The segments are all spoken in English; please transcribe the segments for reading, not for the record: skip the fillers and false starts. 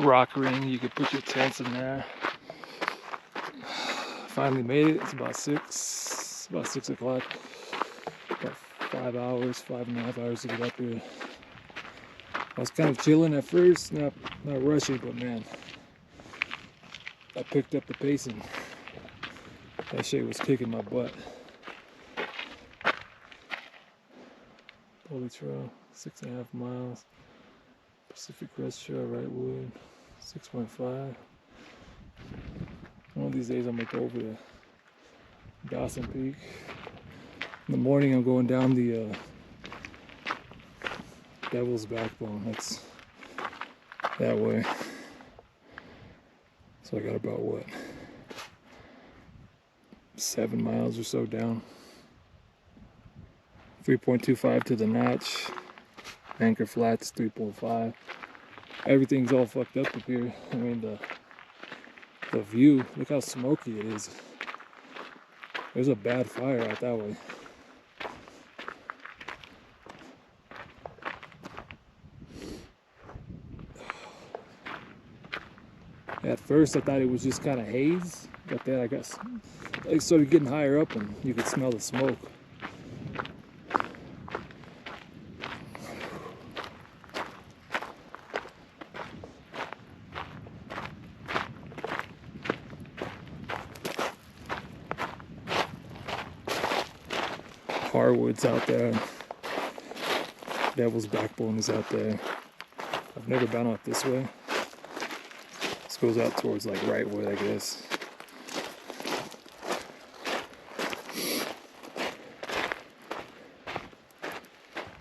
rock ring. You could put your tents in there. Finally made it. It's about 6 o'clock. About 5 hours, 5.5 hours to get up here. I was kind of chilling at first, not rushing, but man, I picked up the pace and that shit was kicking my butt. Baldy Trail, 6.5 miles. Pacific Crest Trail, Wrightwood, 6.5. One of these days I'm gonna go over to Dawson Peak. In the morning I'm going down the Devil's Backbone. That's that way. So I got about what, 7 miles or so down. 3.25 to the notch. Anchor flats 3.5. Everything's all fucked up here. I mean the view, look how smoky it is. There's a bad fire out that way. At first I thought it was just kind of haze, but then I guess I started getting higher up and you could smell the smoke. Harwood's out there. Devil's Backbone is out there. I've never been out this way. This goes out towards like Wrightwood, I guess.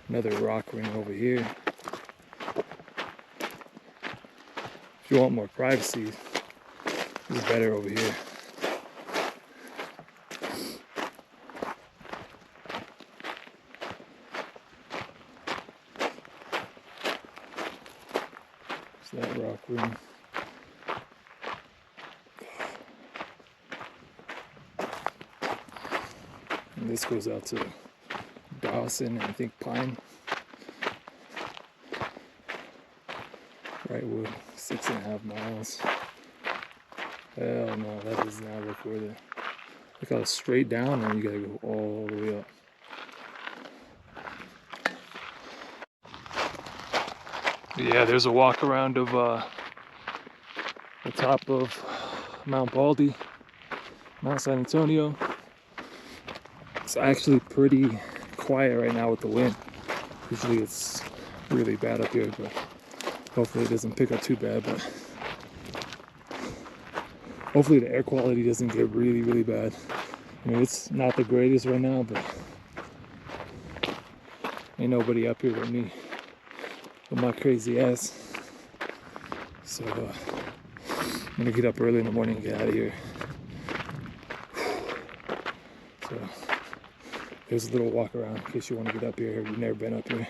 Another rock ring over here. If you want more privacy, it's better over here. That rock ring. And this goes out to Dawson and I think Pine. Wrightwood, 6.5 miles. Hell no, that does not look worth it. Look how straight down and you gotta go all the way up. Yeah, there's a walk around of the top of Mount Baldy, Mount San Antonio. It's actually pretty quiet right now with the wind. Usually it's really bad up here, but hopefully it doesn't pick up too bad. But hopefully the air quality doesn't get really, really bad. I mean, it's not the greatest right now, but ain't nobody up here with me. With my crazy ass. So I'm gonna get up early in the morning and get out of here. So there's a little walk around in case you want to get up here if you've never been up here.